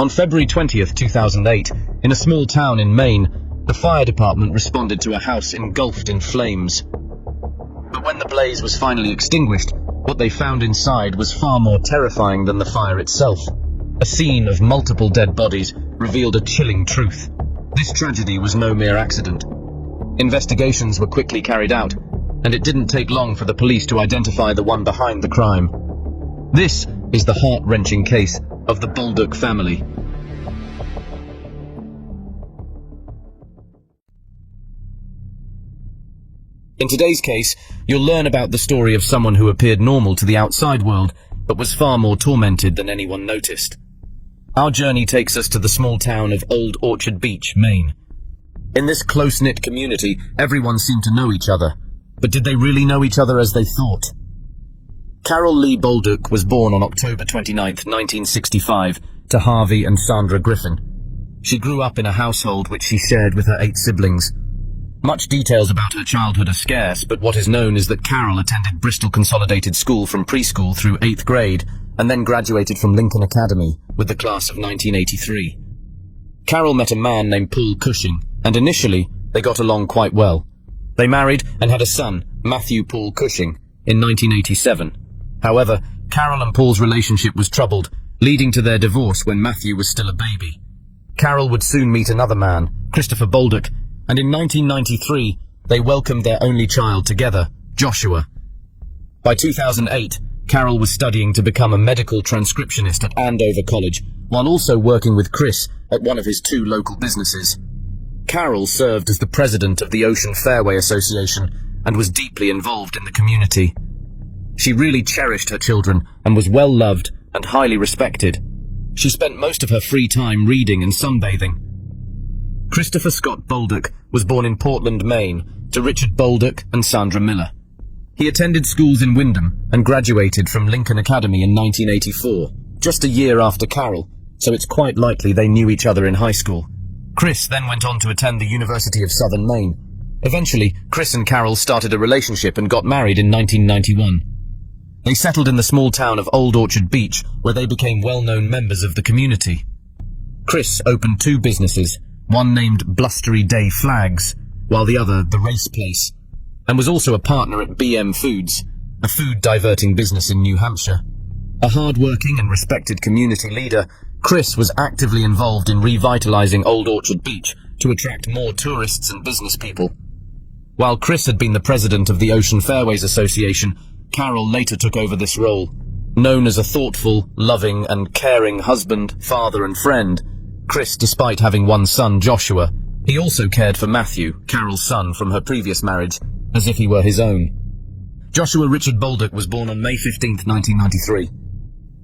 On February 20th, 2008, in a small town in Maine, the fire department responded to a house engulfed in flames. But when the blaze was finally extinguished, what they found inside was far more terrifying than the fire itself. A scene of multiple dead bodies revealed a chilling truth. This tragedy was no mere accident. Investigations were quickly carried out, and it didn't take long for the police to identify the one behind the crime. This is the heart-wrenching case of the Bolduc family. In today's case, you'll learn about the story of someone who appeared normal to the outside world, but was far more tormented than anyone noticed. Our journey takes us to the small town of Old Orchard Beach, Maine. In this close-knit community, everyone seemed to know each other. But did they really know each other as they thought? Carol Lee Bolduc was born on October 29, 1965, to Harvey and Sandra Griffin. She grew up in a household which she shared with her 8 siblings. Much details about her childhood are scarce, but what is known is that Carol attended Bristol Consolidated School from preschool through 8th grade, and then graduated from Lincoln Academy with the class of 1983. Carol met a man named Paul Cushing, and initially, they got along quite well. They married and had a son, Matthew Paul Cushing, in 1987. However, Carol and Paul's relationship was troubled, leading to their divorce when Matthew was still a baby. Carol would soon meet another man, Christopher Bolduc, and in 1993, they welcomed their only child together, Joshua. By 2008, Carol was studying to become a medical transcriptionist at Andover College, while also working with Chris at one of his 2 local businesses. Carol served as the president of the Ocean Fairway Association and was deeply involved in the community. She really cherished her children and was well loved and highly respected. She spent most of her free time reading and sunbathing. Christopher Scott Bolduc was born in Portland, Maine, to Richard Bolduc and Sandra Miller. He attended schools in Wyndham and graduated from Lincoln Academy in 1984, just a year after Carol, so it's quite likely they knew each other in high school. Chris then went on to attend the University of Southern Maine. Eventually, Chris and Carol started a relationship and got married in 1991. They settled in the small town of Old Orchard Beach, where they became well-known members of the community. Chris opened 2 businesses, one named Blustery Day Flags, while the other The Race Place, and was also a partner at BM Foods, a food diverting business in New Hampshire. A hard-working and respected community leader, Chris was actively involved in revitalizing Old Orchard Beach to attract more tourists and business people. While Chris had been the president of the Ocean Fairways Association, Carol later took over this role. Known as a thoughtful, loving, and caring husband, father, and friend, Chris, despite having one son, Joshua, he also cared for Matthew, Carol's son from her previous marriage, as if he were his own. Joshua Richard Bolduc was born on May 15, 1993.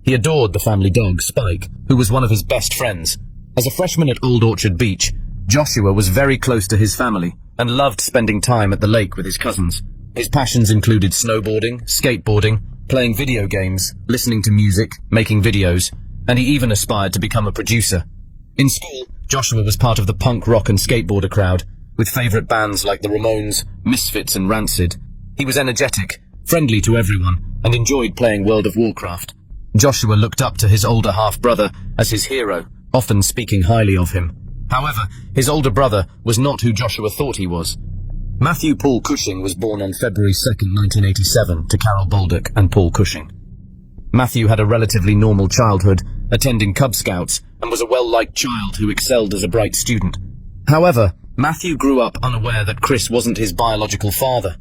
He adored the family dog, Spike, who was one of his best friends. As a freshman at Old Orchard Beach, Joshua was very close to his family and loved spending time at the lake with his cousins. His passions included snowboarding, skateboarding, playing video games, listening to music, making videos, and he even aspired to become a producer. In school, Joshua was part of the punk rock and skateboarder crowd, with favorite bands like the Ramones, Misfits, and Rancid. He was energetic, friendly to everyone, and enjoyed playing World of Warcraft. Joshua looked up to his older half-brother as his hero, often speaking highly of him. However, his older brother was not who Joshua thought he was. Matthew Paul Cushing was born on February 2, 1987, to Carol Bolduc and Paul Cushing. Matthew had a relatively normal childhood, attending Cub Scouts, and was a well-liked child who excelled as a bright student. However, Matthew grew up unaware that Chris wasn't his biological father.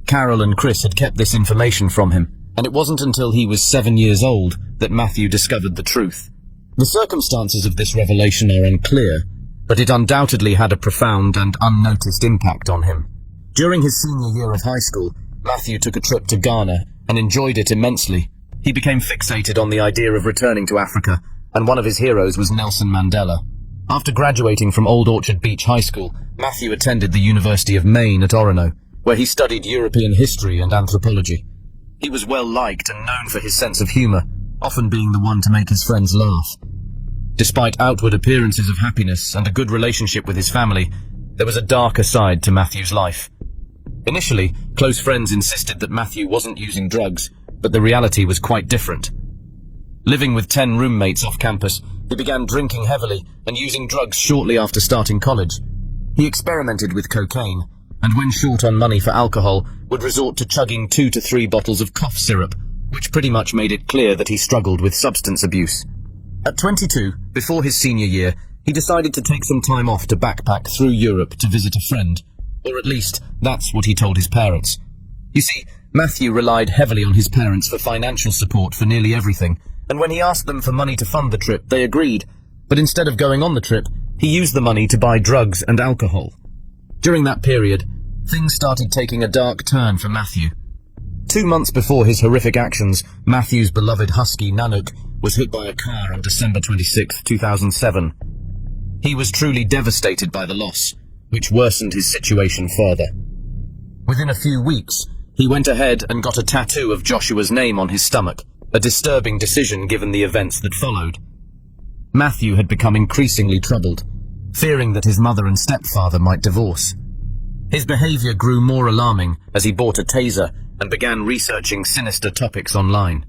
Carol and Chris had kept this information from him, and it wasn't until he was 7 years old that Matthew discovered the truth. The circumstances of this revelation are unclear, but it undoubtedly had a profound and unnoticed impact on him. During his senior year of high school, Matthew took a trip to Ghana and enjoyed it immensely. He became fixated on the idea of returning to Africa, and one of his heroes was Nelson Mandela. After graduating from Old Orchard Beach High School, Matthew attended the University of Maine at Orono, where he studied European history and anthropology. He was well-liked and known for his sense of humor, often being the one to make his friends laugh. Despite outward appearances of happiness and a good relationship with his family, there was a darker side to Matthew's life. Initially, close friends insisted that Matthew wasn't using drugs, but the reality was quite different. Living with 10 roommates off campus, He began drinking heavily and using drugs shortly after starting college. He experimented with cocaine, and when short on money for alcohol, would resort to chugging 2 to 3 bottles of cough syrup, which pretty much made it clear that he struggled with substance abuse. At 22, before his senior year, he decided to take some time off to backpack through Europe to visit a friend, or at least that's what he told his parents. You see, Matthew relied heavily on his parents for financial support for nearly everything, and when he asked them for money to fund the trip, they agreed. But instead of going on the trip, he used the money to buy drugs and alcohol. During that period, things started taking a dark turn for Matthew. 2 months before his horrific actions, Matthew's beloved husky Nanook was hit by a car on December 26, 2007. He was truly devastated by the loss, which worsened his situation further. Within a few weeks, he went ahead and got a tattoo of Joshua's name on his stomach, a disturbing decision given the events that followed. Matthew had become increasingly troubled, fearing that his mother and stepfather might divorce. His behavior grew more alarming as he bought a taser and began researching sinister topics online.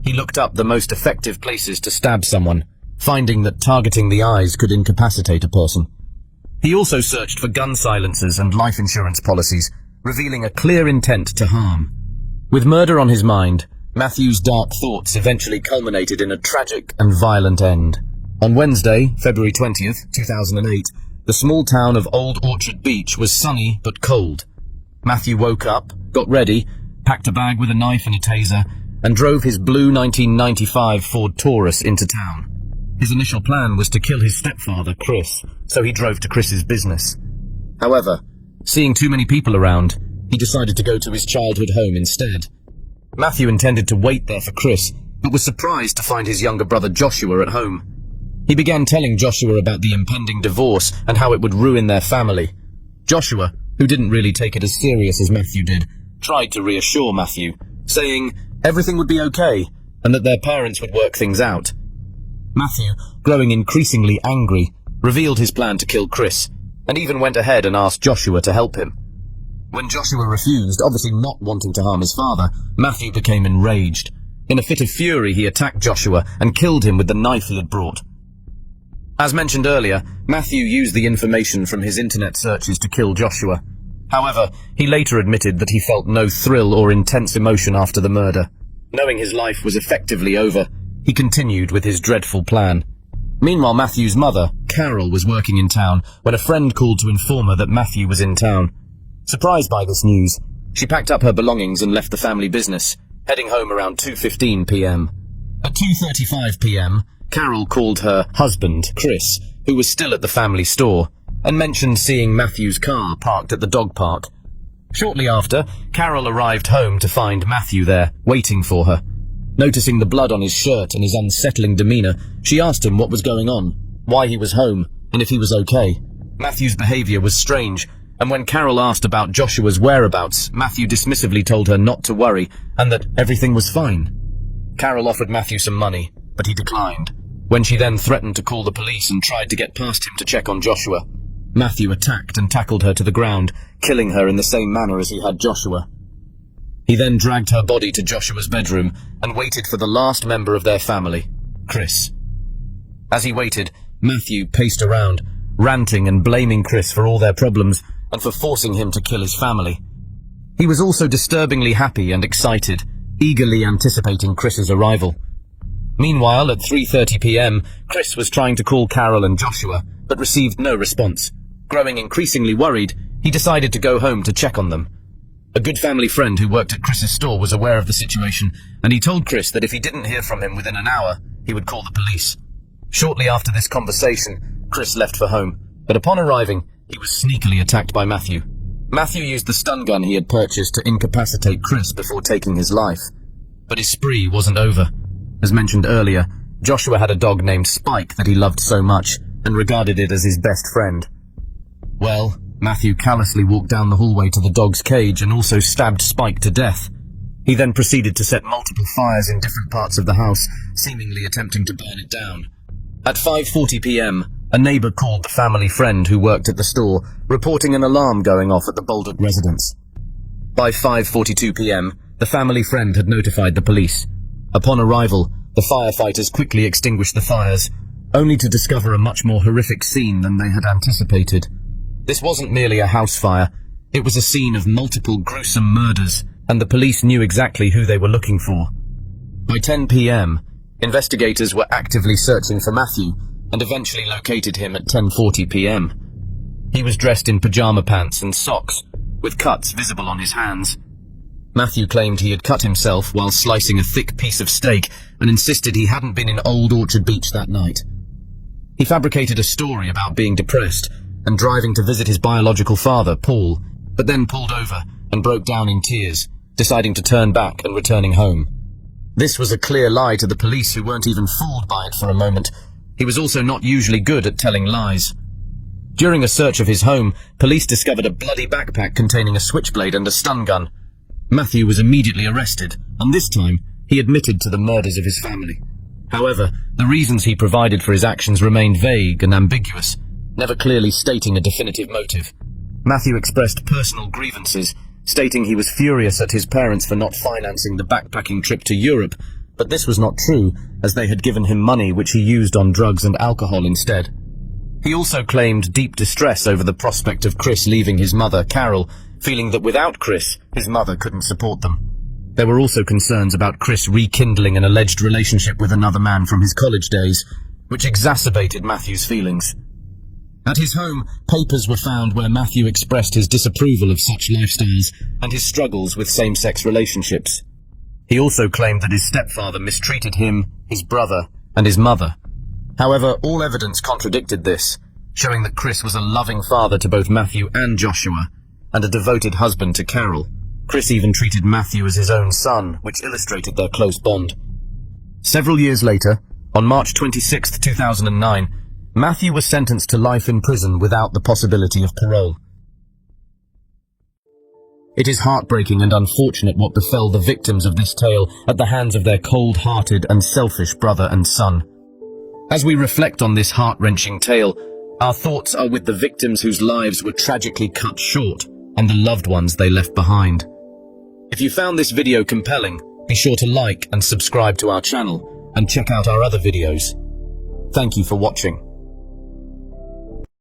He looked up the most effective places to stab someone, finding that targeting the eyes could incapacitate a person. He also searched for gun silencers and life insurance policies, revealing a clear intent to harm. With murder on his mind, Matthew's dark thoughts eventually culminated in a tragic and violent end. On Wednesday, February 20th, 2008, the small town of Old Orchard Beach was sunny but cold. Matthew woke up, got ready, packed a bag with a knife and a taser, and drove his blue 1995 Ford Taurus into town. His initial plan was to kill his stepfather, Chris, so he drove to Chris's business. However, seeing too many people around, he decided to go to his childhood home instead. Matthew intended to wait there for Chris, but was surprised to find his younger brother Joshua at home. He began telling Joshua about the impending divorce and how it would ruin their family. Joshua, who didn't really take it as serious as Matthew did, tried to reassure Matthew, saying everything would be okay and that their parents would work things out. Matthew, growing increasingly angry, revealed his plan to kill Chris, and even went ahead and asked Joshua to help him. When Joshua refused, obviously not wanting to harm his father, Matthew became enraged. In a fit of fury, he attacked Joshua and killed him with the knife he had brought. As mentioned earlier, Matthew used the information from his internet searches to kill Joshua. However, he later admitted that he felt no thrill or intense emotion after the murder. Knowing his life was effectively over, he continued with his dreadful plan. Meanwhile, Matthew's mother, Carol, was working in town when a friend called to inform her that Matthew was in town. Surprised by this news, she packed up her belongings and left the family business, heading home around 2:15 p.m. At 2:35 p.m., Carol called her husband, Chris, who was still at the family store, and mentioned seeing Matthew's car parked at the dog park. Shortly after, Carol arrived home to find Matthew there, waiting for her. Noticing the blood on his shirt and his unsettling demeanor, she asked him what was going on, why he was home, and if he was okay. Matthew's behavior was strange, and when Carol asked about Joshua's whereabouts, Matthew dismissively told her not to worry and that everything was fine. Carol offered Matthew some money, but he declined. When she then threatened to call the police and tried to get past him to check on Joshua, Matthew attacked and tackled her to the ground, killing her in the same manner as he had Joshua. He then dragged her body to Joshua's bedroom and waited for the last member of their family, Chris. As he waited, Matthew paced around, ranting and blaming Chris for all their problems and for forcing him to kill his family. He was also disturbingly happy and excited, eagerly anticipating Chris's arrival. Meanwhile, at 3:30 p.m., Chris was trying to call Carol and Joshua, but received no response. Growing increasingly worried, he decided to go home to check on them. A good family friend who worked at Chris's store was aware of the situation, and he told Chris that if he didn't hear from him within an hour, he would call the police. Shortly after this conversation, Chris left for home, but upon arriving, he was sneakily attacked by Matthew. Matthew used the stun gun he had purchased to incapacitate Chris before taking his life. But his spree wasn't over. As mentioned earlier, Joshua had a dog named Spike that he loved so much and regarded it as his best friend. Well, Matthew callously walked down the hallway to the dog's cage and also stabbed Spike to death. He then proceeded to set multiple fires in different parts of the house, seemingly attempting to burn it down. At 5:40 p.m., a neighbor called the family friend who worked at the store, reporting an alarm going off at the Bolduc residence. By 5:42 p.m., the family friend had notified the police. Upon arrival, the firefighters quickly extinguished the fires, only to discover a much more horrific scene than they had anticipated. This wasn't merely a house fire, it was a scene of multiple gruesome murders, and the police knew exactly who they were looking for. By 10 p.m., investigators were actively searching for Matthew, and eventually located him at 10:40 p.m. He was dressed in pajama pants and socks, with cuts visible on his hands. Matthew claimed he had cut himself while slicing a thick piece of steak and insisted he hadn't been in Old Orchard Beach that night. He fabricated a story about being depressed and driving to visit his biological father, Paul, but then pulled over and broke down in tears, deciding to turn back and returning home. This was a clear lie to the police, who weren't even fooled by it for a moment. He was also not usually good at telling lies. During a search of his home, police discovered a bloody backpack containing a switchblade and a stun gun. Matthew was immediately arrested, and this time he admitted to the murders of his family. However, the reasons he provided for his actions remained vague and ambiguous, never clearly stating a definitive motive. Matthew expressed personal grievances, stating he was furious at his parents for not financing the backpacking trip to Europe, but this was not true, as they had given him money which he used on drugs and alcohol instead. He also claimed deep distress over the prospect of Chris leaving his mother, Carol, feeling that without Chris, his mother couldn't support them. There were also concerns about Chris rekindling an alleged relationship with another man from his college days, which exacerbated Matthew's feelings. At his home, papers were found where Matthew expressed his disapproval of such lifestyles and his struggles with same-sex relationships. He also claimed that his stepfather mistreated him, his brother, and his mother. However, all evidence contradicted this, showing that Chris was a loving father to both Matthew and Joshua, and a devoted husband to Carol. Chris even treated Matthew as his own son, which illustrated their close bond. Several years later, on March 26, 2009, Matthew was sentenced to life in prison without the possibility of parole. It is heartbreaking and unfortunate what befell the victims of this tale at the hands of their cold-hearted and selfish brother and son. As we reflect on this heart-wrenching tale, our thoughts are with the victims whose lives were tragically cut short and the loved ones they left behind. If you found this video compelling, be sure to like and subscribe to our channel and check out our other videos. Thank you for watching.